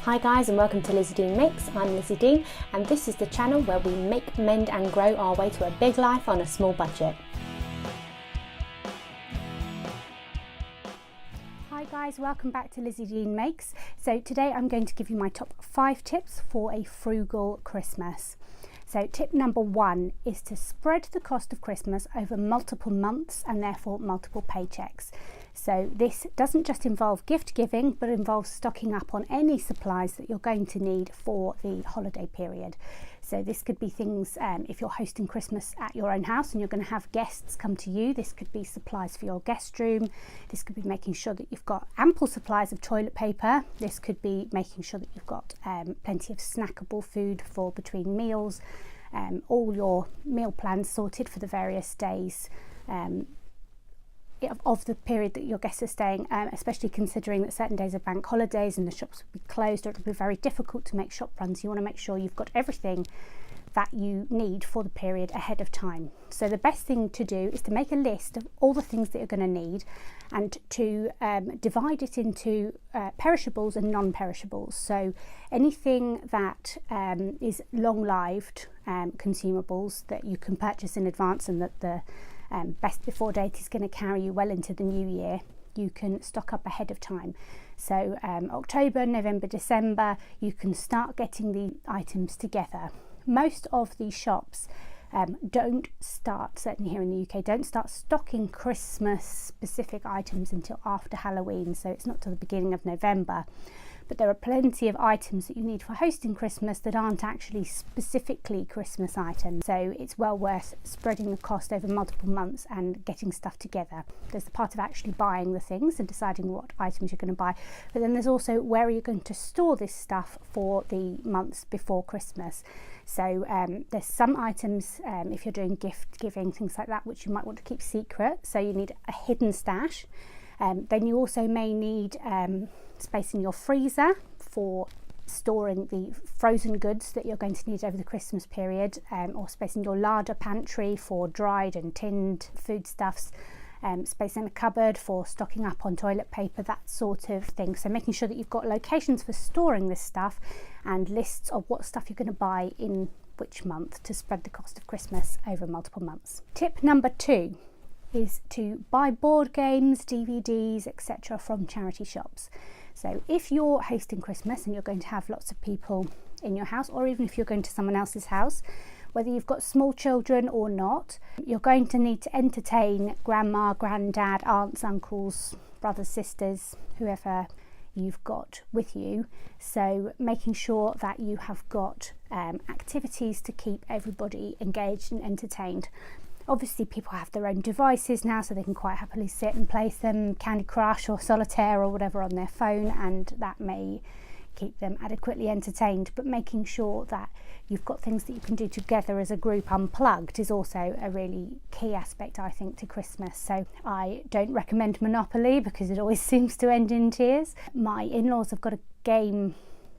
Hi guys, and welcome to Lizzie Dean Makes. I'm Lizzie Dean, and this is the channel where we make, mend and grow our way to a big life on a small budget. Hi guys, welcome back to Lizzie Dean Makes. So today I'm going to give you my top 5 tips for a frugal Christmas. So tip number 1 is to spread the cost of Christmas over multiple months and therefore multiple paychecks. So this doesn't just involve gift giving, but involves stocking up on any supplies that you're going to need for the holiday period. So this could be things, if you're hosting Christmas at your own house and you're going to have guests come to you, this could be supplies for your guest room. This could be making sure that you've got ample supplies of toilet paper. This could be making sure that you've got plenty of snackable food for between meals, all your meal plans sorted for the various days of the period that your guests are staying, especially considering that certain days are bank holidays and the shops will be closed, or it will be very difficult to make shop runs. You want to make sure you've got everything that you need for the period ahead of time. So the best thing to do is to make a list of all the things that you're going to need and to divide it into perishables and non-perishables. So anything that is long-lived consumables that you can purchase in advance and that the best before date is going to carry you well into the new year, you can stock up ahead of time. So October, November, December, you can start getting the items together. Most of the shops don't start, certainly here in the UK, don't start stocking Christmas specific items until after Halloween, so it's not till the beginning of November. But there are plenty of items that you need for hosting Christmas that aren't actually specifically Christmas items. So it's well worth spreading the cost over multiple months and getting stuff together. There's the part of actually buying the things and deciding what items you're going to buy. But then there's also where are you going to store this stuff for the months before Christmas. So there's some items, if you're doing gift giving, things like that, which you might want to keep secret. So you need a hidden stash. Then you also may need space in your freezer for storing the frozen goods that you're going to need over the Christmas period, or space in your larder pantry for dried and tinned foodstuffs, space in a cupboard for stocking up on toilet paper, that sort of thing. So making sure that you've got locations for storing this stuff and lists of what stuff you're going to buy in which month to spread the cost of Christmas over multiple months. Tip number 2 is to buy board games, DVDs, etc. from charity shops. So if you're hosting Christmas and you're going to have lots of people in your house, or even if you're going to someone else's house, whether you've got small children or not, you're going to need to entertain grandma, granddad, aunts, uncles, brothers, sisters, whoever you've got with you. So making sure that you have got activities to keep everybody engaged and entertained. Obviously people have their own devices now, so they can quite happily sit and play some Candy Crush or Solitaire or whatever on their phone, and that may keep them adequately entertained. But making sure that you've got things that you can do together as a group unplugged is also a really key aspect, I think, to Christmas. So I don't recommend Monopoly because it always seems to end in tears. My in-laws have got a game,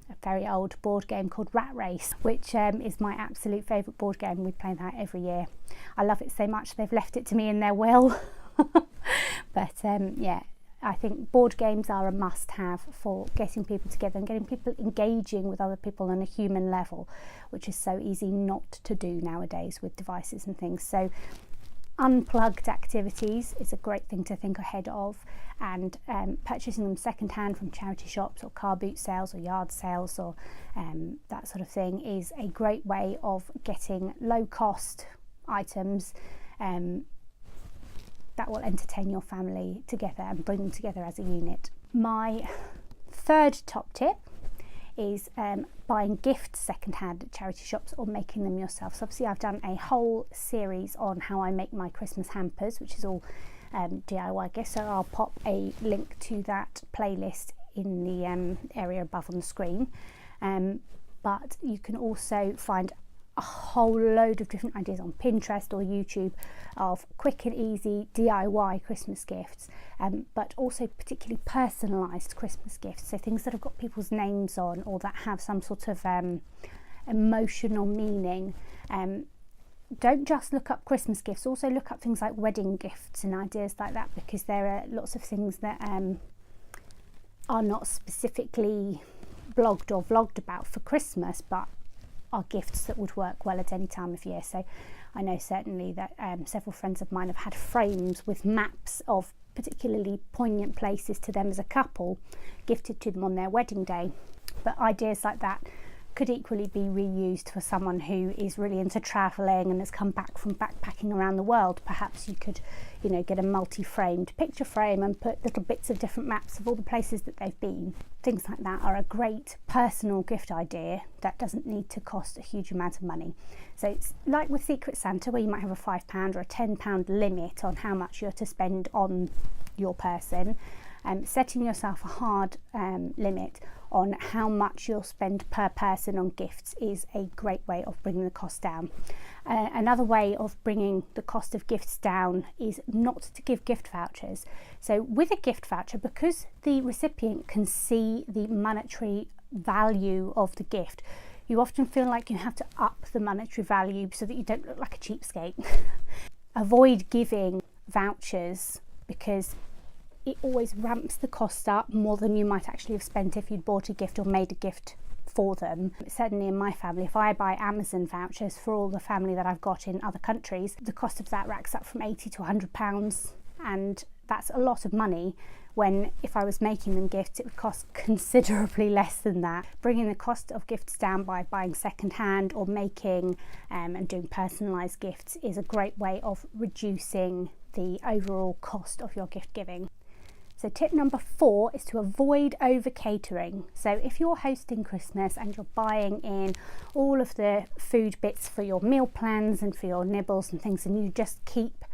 a very old board game called Rat Race, which is my absolute favourite board game. We play that every year. I love it so much they've left it to me in their will. But yeah, I think board games are a must-have for getting people together and getting people engaging with other people on a human level, which is so easy not to do nowadays with devices and things. So unplugged activities is a great thing to think ahead of, and purchasing them second-hand from charity shops or car boot sales or yard sales or that sort of thing is a great way of getting low-cost items that will entertain your family together and bring them together as a unit. My third top tip is buying gifts secondhand at charity shops or making them yourself. So obviously I've done a whole series on how I make my Christmas hampers, which is all DIY gifts, so I'll pop a link to that playlist in the area above on the screen. But you can also find a whole load of different ideas on Pinterest or YouTube of quick and easy DIY Christmas gifts, but also particularly personalised Christmas gifts, so things that have got people's names on or that have some sort of emotional meaning. Don't just look up Christmas gifts, also look up things like wedding gifts and ideas like that, because there are lots of things that are not specifically blogged or vlogged about for Christmas, but are gifts that would work well at any time of year. So I know certainly that several friends of mine have had frames with maps of particularly poignant places to them as a couple gifted to them on their wedding day. But ideas like that could equally be reused for someone who is really into travelling and has come back from backpacking around the world. Perhaps you could, get a multi-framed picture frame and put little bits of different maps of all the places that they've been. Things like that are a great personal gift idea that doesn't need to cost a huge amount of money. So it's like with Secret Santa, where you might have a £5 or a £10 limit on how much you're to spend on your person. Setting yourself a hard limit on how much you'll spend per person on gifts is a great way of bringing the cost down. Another way of bringing the cost of gifts down is not to give gift vouchers. So with a gift voucher, because the recipient can see the monetary value of the gift, you often feel like you have to up the monetary value so that you don't look like a cheapskate. Avoid giving vouchers because it always ramps the cost up more than you might actually have spent if you'd bought a gift or made a gift for them. Certainly in my family, if I buy Amazon vouchers for all the family that I've got in other countries, the cost of that racks up from £80 to £100, and that's a lot of money, when if I was making them gifts it would cost considerably less than that. Bringing the cost of gifts down by buying second hand or making and doing personalised gifts is a great way of reducing the overall cost of your gift giving. So tip number 4 is to avoid over-catering. So if you're hosting Christmas and you're buying in all of the food bits for your meal plans and for your nibbles and things, and you just keep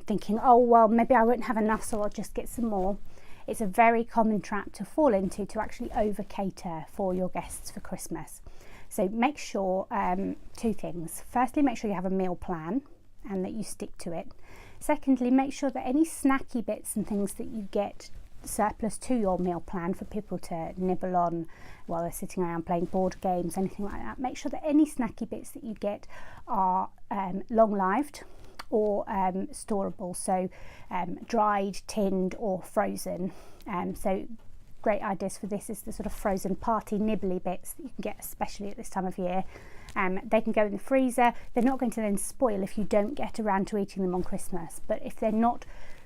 thinking, oh well, maybe I won't have enough, so I'll just get some more. It's a very common trap to fall into, to actually over-cater for your guests for Christmas. So make sure 2 things. Firstly, make sure you have a meal plan and that you stick to it. Secondly, make sure that any snacky bits and things that you get surplus to your meal plan for people to nibble on while they're sitting around playing board games, anything like that, make sure that any snacky bits that you get are long-lived or storable, so dried, tinned or frozen. So great ideas for this is the sort of frozen party nibbly bits that you can get, especially at this time of year. They can go in the freezer. They're not going to then spoil if you don't get around to eating them on Christmas, but if they're not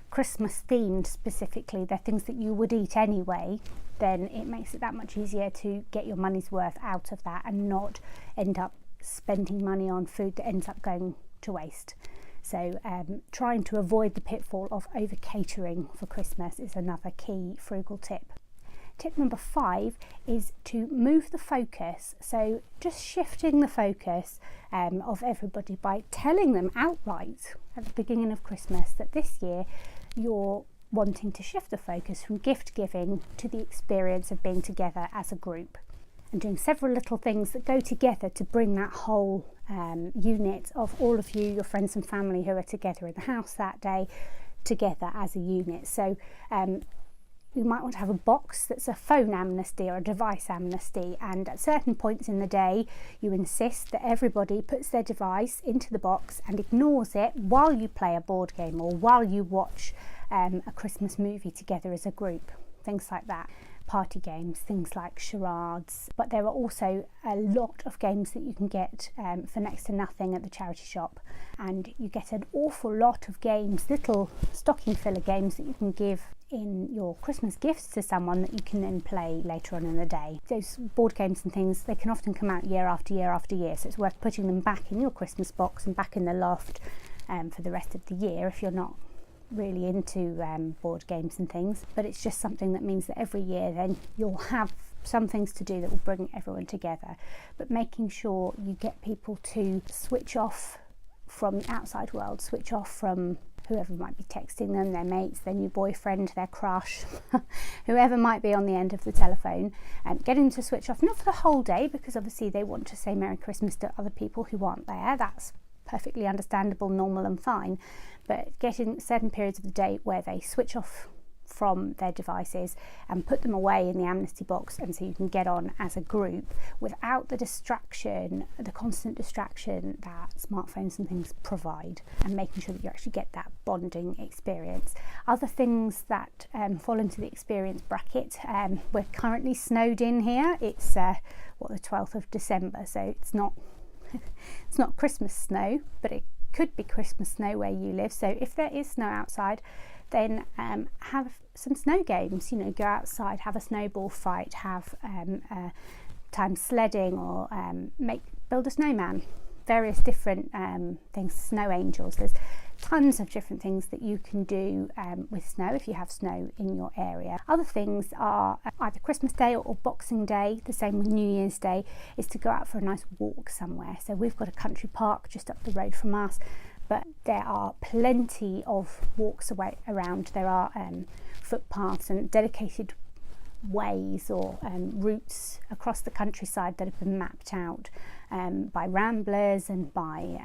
Christmas themed specifically, they're things that you would eat anyway, then it makes it that much easier to get your money's worth out of that and not end up spending money on food that ends up going to waste. So trying to avoid the pitfall of over catering for Christmas is another key frugal tip. Tip number 5 is to move the focus. So just shifting the focus of everybody by telling them outright at the beginning of Christmas that this year you're wanting to shift the focus from gift giving to the experience of being together as a group, and doing several little things that go together to bring that whole unit of all of you, your friends and family who are together in the house that day, together as a unit. So you might want to have a box that's a phone amnesty or a device amnesty, and at certain points in the day you insist that everybody puts their device into the box and ignores it while you play a board game or while you watch a Christmas movie together as a group. Things like that. Party games, things like charades, but there are also a lot of games that you can get for next to nothing at the charity shop, and you get an awful lot of games, little stocking filler games that you can give in your Christmas gifts to someone that you can then play later on in the day. Those board games and things, they can often come out year after year after year, so it's worth putting them back in your Christmas box and back in the loft for the rest of the year if you're not really into board games and things. But it's just something that means that every year then you'll have some things to do that will bring everyone together, but making sure you get people to switch off from the outside world, switch off from whoever might be texting them, their mates, their new boyfriend, their crush, whoever might be on the end of the telephone, and getting them to switch off, not for the whole day, because obviously they want to say Merry Christmas to other people who aren't there. That's perfectly understandable, normal and fine, but getting certain periods of the day where they switch off from their devices and put them away in the amnesty box, and so you can get on as a group without the distraction, the constant distraction that smartphones and things provide, and making sure that you actually get that bonding experience. Other things that fall into the experience bracket, we're currently snowed in here. It's the 12th of December, so it's not Christmas snow, but it could be Christmas snow where you live. So if there is snow outside, then have some snow games. Go outside, have a snowball fight, have time sledding, or build a snowman. Various different things, snow angels. There's tons of different things that you can do with snow if you have snow in your area. Other things are either Christmas Day or Boxing Day, the same with New Year's Day, is to go out for a nice walk somewhere. So we've got a country park just up the road from us, but there are plenty of walks around. There are footpaths and dedicated ways or routes across the countryside that have been mapped out by ramblers and by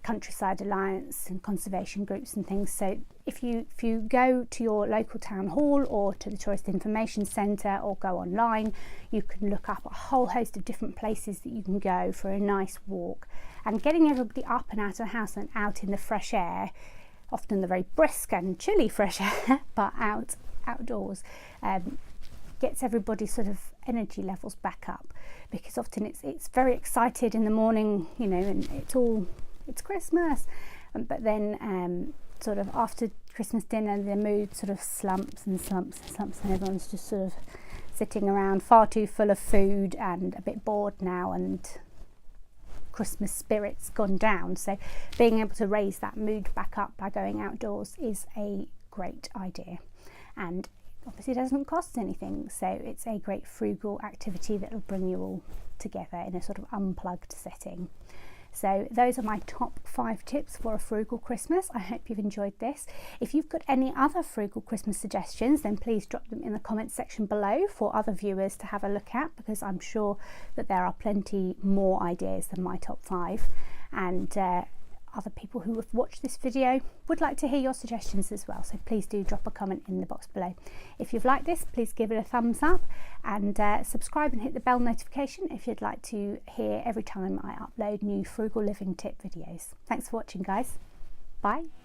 Countryside Alliance and conservation groups and things. So if you go to your local town hall or to the Tourist Information Centre or go online, you can look up a whole host of different places that you can go for a nice walk. And getting everybody up and out of the house and out in the fresh air, often the very brisk and chilly fresh air, but outdoors, gets everybody's sort of energy levels back up, because often it's very excited in the morning, and it's Christmas, but then sort of after Christmas dinner the mood sort of slumps and everyone's just sort of sitting around far too full of food and a bit bored now, and Christmas spirit's gone down. So being able to raise that mood back up by going outdoors is a great idea, and obviously it doesn't cost anything, so it's a great frugal activity that will bring you all together in a sort of unplugged setting. So those are my top 5 tips for a frugal Christmas. I hope you've enjoyed this. If you've got any other frugal Christmas suggestions, then please drop them in the comments section below for other viewers to have a look at, because I'm sure that there are plenty more ideas than my top 5, and other people who have watched this video would like to hear your suggestions as well, so please do drop a comment in the box below. If you've liked this, please give it a thumbs up, and subscribe and hit the bell notification if you'd like to hear every time I upload new frugal living tip videos. Thanks for watching, guys. Bye.